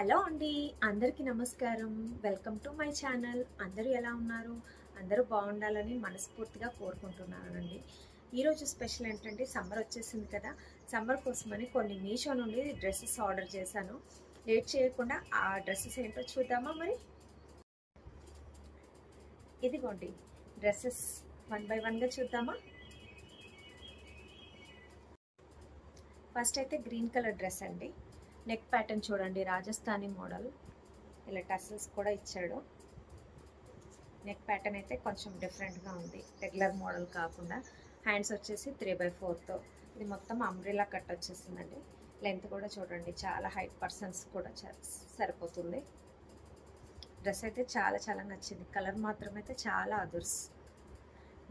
Hello అండి, అందరికీ నమస్కారం. Welcome to my channel. అందరూ ఎలా ఉన్నారు? అందరూ బాగుండాలని మనస్ఫూర్తిగా కోరుకుంటున్నానండి. ఈరోజు స్పెషల్ ఏంటంటే సమ్మర్ వచ్చేసింది కదా. సమ్మర్ కోసమని కొన్ని మీషో నుండి డ్రెస్సెస్ ఆర్డర్ చేశాను. లేట్ చేయకుండా ఆ డ్రెస్సెస్ ఏంటో చూద్దామా మరి. ఇదిగోండి డ్రెస్సెస్ వన్ బై వన్గా చూద్దామా. ఫస్ట్ అయితే గ్రీన్ కలర్ డ్రెస్ అండి. నెక్ ప్యాటర్న్ చూడండి, రాజస్థానీ మోడల్. ఇలా టసల్స్ కూడా ఇచ్చాడు. నెక్ ప్యాటర్న్ అయితే కొంచెం డిఫరెంట్గా ఉంది, రెగ్యులర్ మోడల్ కాకుండా. హ్యాండ్స్ వచ్చేసి 3/4తో. ఇది మొత్తం అంబ్రెలా కట్ వచ్చేసిందండి. లెంత్ కూడా చూడండి, చాలా హైట్ పర్సన్స్ కూడా సరిపోతుంది. డ్రెస్ అయితే చాలా చాలా నచ్చింది. కలర్ మాత్రం అయితే చాలా అదుర్స్.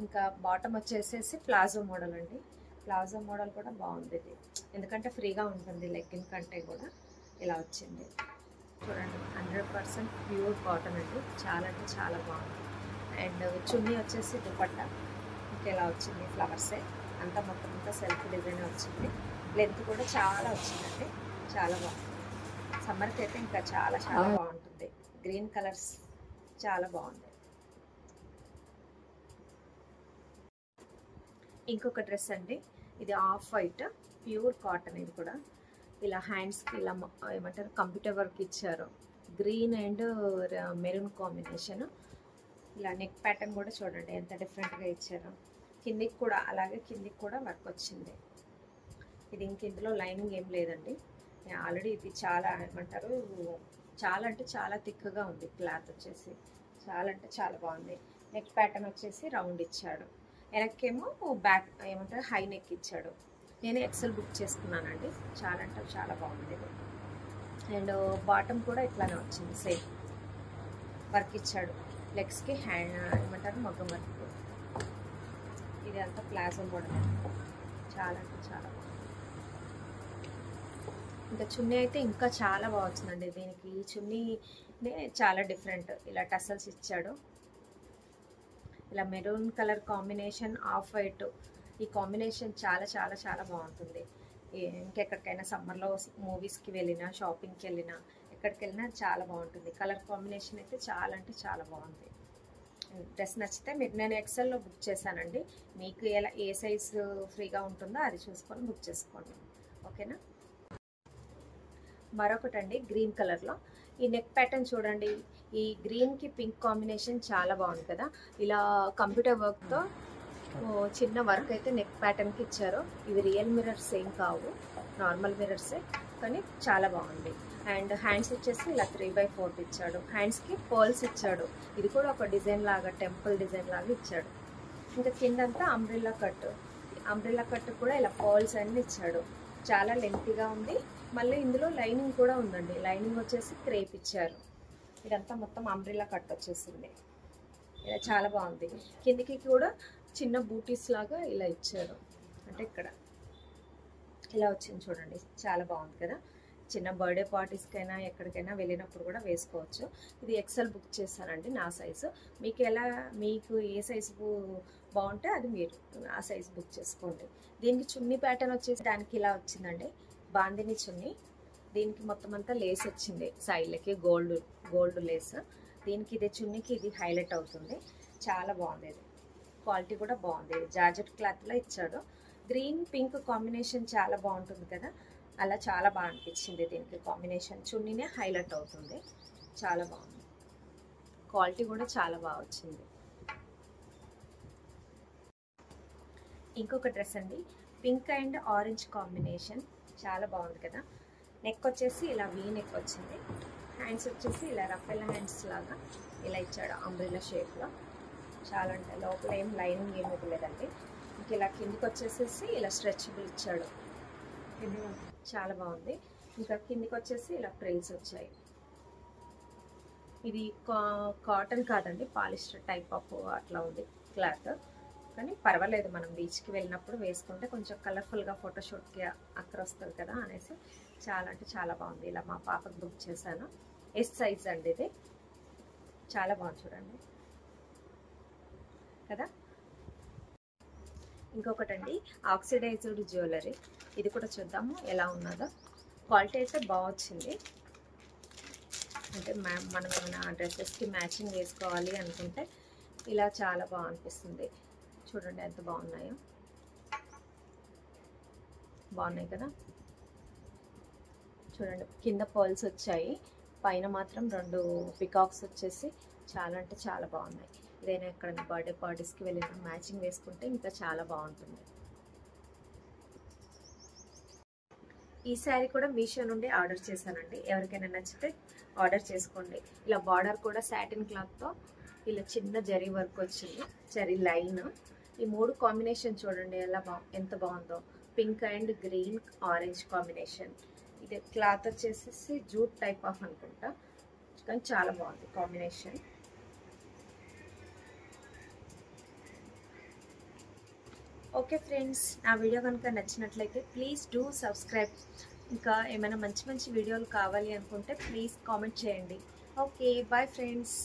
ఇంకా బాటమ్ వచ్చేసేసి ప్లాజో మోడల్ అండి. ప్లాజో మోడల్ కూడా బాగుంది ఇది, ఎందుకంటే ఫ్రీగా ఉంటుంది లెగ్గిన్ కంటే కూడా. ఇలా వచ్చింది చూడండి, 100% ప్యూర్ కాటన్ అండి. చాలా అంటే చాలా బాగుంది. అండ్ చున్నీ వచ్చేసి దుపట్టా ఇలా వచ్చింది, ఫ్లవర్సే అంతా మొత్తం అంతా సెల్ఫ్ డిజైన్ వచ్చింది. లెంత్ కూడా చాలా వచ్చిందండి, చాలా బాగుంది. సమ్మర్కి అయితే ఇంకా చాలా చాలా బాగుంటుంది. గ్రీన్ కలర్స్ చాలా బాగుంది. ఇంకొక డ్రెస్ అండి, ఇది ఆఫ్ వైట్ ప్యూర్ కాటన్. ఇది కూడా ఇలా హ్యాండ్స్కి ఇలా ఏమంటారు కంప్యూటర్ వర్క్ ఇచ్చారు. Green and maroon combination. ఇలా నెక్ ప్యాటర్న్ కూడా చూడండి ఎంత డిఫరెంట్గా ఇచ్చారు. కిందికి కూడా అలాగే, కిందికి కూడా వర్క్ వచ్చింది. ఇది ఇంక ఇందులో లైనింగ్ ఏం లేదండి. ఆల్రెడీ ఇది చాలా ఏమంటారు, చాలా అంటే చాలా థిక్గా ఉంది. క్లాత్ వచ్చేసి చాలా అంటే చాలా బాగుంది. నెక్ ప్యాటర్న్ వచ్చేసి రౌండ్ ఇచ్చాడు. వెనక్కేమో బ్యాక్ ఏమంటారు హై నెక్ ఇచ్చాడు. నేను ఎక్సెల్ బుక్ చేసుకున్నానండి. చాలా అంటే చాలా బాగుంది ఇది. అండ్ బాటమ్ కూడా ఇట్లానే వచ్చింది, సేమ్ వర్క్ ఇచ్చాడు. లెగ్స్కి హ్యాండ్ ఏమంటారు మగ్గం వర్క్. ఇది అంతా ప్లాజో మోడల్. చాలా అంటే చాలా బాగుంది. ఇంకా చున్నీ అయితే ఇంకా చాలా బాగా వచ్చిందండి. దీనికి చున్నీనే చాలా డిఫరెంట్. ఇలా టసల్స్ ఇచ్చాడు. ఇలా maroon colour combination, off white, ఈ కాంబినేషన్ చాలా చాలా చాలా బాగుంటుంది. ఇంకెక్కడికైనా సమ్మర్లో మూవీస్కి వెళ్ళినా, షాపింగ్కి వెళ్ళినా, ఎక్కడికి వెళ్ళినా చాలా బాగుంటుంది. కలర్ కాంబినేషన్ అయితే చాలా అంటే చాలా బాగుంది. డ్రెస్ నచ్చితే నేను ఎక్సెల్లో బుక్ చేశానండి. మీకు ఏ సైజు ఫ్రీగా ఉంటుందో అది చూసుకొని బుక్ చేసుకోండి, ఓకేనా. మరొకటండి గ్రీన్ కలర్లో. ఈ నెక్ ప్యాటర్న్ చూడండి, ఈ గ్రీన్కి పింక్ కాంబినేషన్ చాలా బాగుంది కదా. ఇలా కంప్యూటర్ వర్క్తో చిన్న వర్క్ అయితే నెక్ ప్యాటర్న్కి ఇచ్చారు. ఇవి రియల్ మిర్రర్స్ ఏం కావు, నార్మల్ మిర్రర్సే, కానీ చాలా బాగుంది. అండ్ హ్యాండ్స్ వచ్చేసి ఇలా 3/4 ఇచ్చాడు. హ్యాండ్స్కి పర్ల్స్ ఇచ్చాడు. ఇది కూడా ఒక డిజైన్ లాగా, టెంపుల్ డిజైన్ లాగా ఇచ్చాడు. ఇంకా కిందంతా అంబ్రెల్లా కట్. అంబ్రెల్లా కట్ కూడా ఇలా పర్ల్స్ అన్నీ ఇచ్చాడు. చాలా లెంతీగా ఉంది. మళ్ళీ ఇందులో లైనింగ్ కూడా ఉందండి. లైనింగ్ వచ్చేసి క్రేప్ ఇచ్చారు. ఇదంతా మొత్తం అంబ్రెల్లా కట్ వచ్చేసింది. ఇలా చాలా బాగుంది. కిందికి కూడా చిన్న బూటీస్ లాగా ఇలా ఇచ్చారు. అంటే ఇక్కడ ఇలా వచ్చింది చూడండి, చాలా బాగుంది కదా. చిన్న బర్త్డే పార్టీస్కైనా ఎక్కడికైనా వెళ్ళినప్పుడు కూడా వేసుకోవచ్చు. ఇది ఎక్సెల్ బుక్ చేశానండి, నా సైజు. మీకు ఏ సైజు బాగుంటే అది మీరు ఆ సైజు బుక్ చేసుకోండి. దీనికి చున్నీ ప్యాటర్న్ వచ్చేసి దానికి ఇలా వచ్చిందండి, బాందిని చున్నీ. దీనికి మొత్తం అంతా లేస్ వచ్చింది సైడ్లకి, గోల్డ్ లేస్. దీనికి ఇదే చున్నీకి ఇది హైలైట్ అవుతుంది. చాలా బాగుంది. ఇది క్వాలిటీ కూడా బాగుంది. జార్జెట్ క్లాత్లో ఇచ్చాడు. గ్రీన్ పింక్ కాంబినేషన్ చాలా బాగుంటుంది కదా, అలా చాలా బాగా అనిపించింది. దీనికి కాంబినేషన్ చున్నీనే హైలైట్ అవుతుంది. చాలా బాగుంది. క్వాలిటీ కూడా చాలా బాగా వచ్చింది. ఇంకొక డ్రెస్ అండి, పింక్ అండ్ ఆరెంజ్ కాంబినేషన్, చాలా బాగుంది కదా. నెక్ వచ్చేసి ఇలా వీ నెక్ వచ్చింది. హ్యాండ్స్ వచ్చేసి ఇలా రఫెల్ హ్యాండ్స్ లాగా ఇలా ఇచ్చాడు, అంబ్రెల్లా షేప్లో. చాలా అంటే లోపల ఏం లైనింగ్ ఏమి ఇవ్వలేదండి. ఇంక ఇలా కిందికి వచ్చేసేసి ఇలా స్ట్రెచబుల్ ఇచ్చాడు. చాలా బాగుంది. ఇంకా కిందికి వచ్చేసి ఇలా ప్రిల్స్ వచ్చాయి. ఇది కాటన్ కాదండి, పాలిస్టర్ టైప్ ఆఫ్ అట్లా ఉంది క్లాత్. కానీ పర్వాలేదు, మనం బీచ్కి వెళ్ళినప్పుడు వేసుకుంటే కొంచెం కలర్ఫుల్గా ఫోటోషూట్కి అక్కడ వస్తుంది కదా అనేసి చాలా అంటే చాలా బాగుంది. ఇలా మా పాపకు బుక్ చేశాను. ఎస్ సైజ్ అండి ఇది. చాలా బాగుంది చూడండి కదా. ఇంకొకటండి ఆక్సిడైజ్డ్ జ్యువెలరీ. ఇది కూడా చూద్దాము ఎలా ఉన్నదో. క్వాలిటీ అయితే బాగా వచ్చింది. అంటే మనం ఏమైనా డ్రెస్సెస్కి మ్యాచింగ్ వేసుకోవాలి అనుకుంటే ఇలా చాలా బాగా అనిపిస్తుంది. చూడండి ఎంత బాగున్నాయో, బాగున్నాయి కదా. చూడండి కింద పర్ల్స్ వచ్చాయి, పైన మాత్రం 2 పికాక్స్ వచ్చేసి చాలా అంటే చాలా బాగున్నాయి. ఇదైనా ఎక్కడైనా బర్త్డే పార్టీస్కి వెళ్ళినప్పుడు మ్యాచింగ్ వేసుకుంటే ఇంకా చాలా బాగుంటుంది. ఈ శారీ కూడా మీషో నుండి ఆర్డర్ చేశానండి. ఎవరికైనా నచ్చితే ఆర్డర్ చేసుకోండి. ఇలా బార్డర్ కూడా సాటిన్ క్లాత్తో ఇలా చిన్న జరీ వర్క్ వచ్చింది, జరీ లైన్. ఈ 3 కాంబినేషన్ చూడండి ఎంత బాగుందో. Pink and green orange combination. ఇది క్లాత్ వచ్చేసి జూట్ టైప్ ఆఫ్ అనుకుంటా, కానీ చాలా బాగుంది కాంబినేషన్. ఓకే ఫ్రెండ్స్, నా వీడియో కనుక నచ్చినట్లయితే ప్లీజ్ డూ సబ్స్క్రైబ్. ఇంకా ఏమైనా మంచి మంచి వీడియోలు కావాలి అనుకుంటే ప్లీజ్ కామెంట్ చేయండి. Okay, bye friends.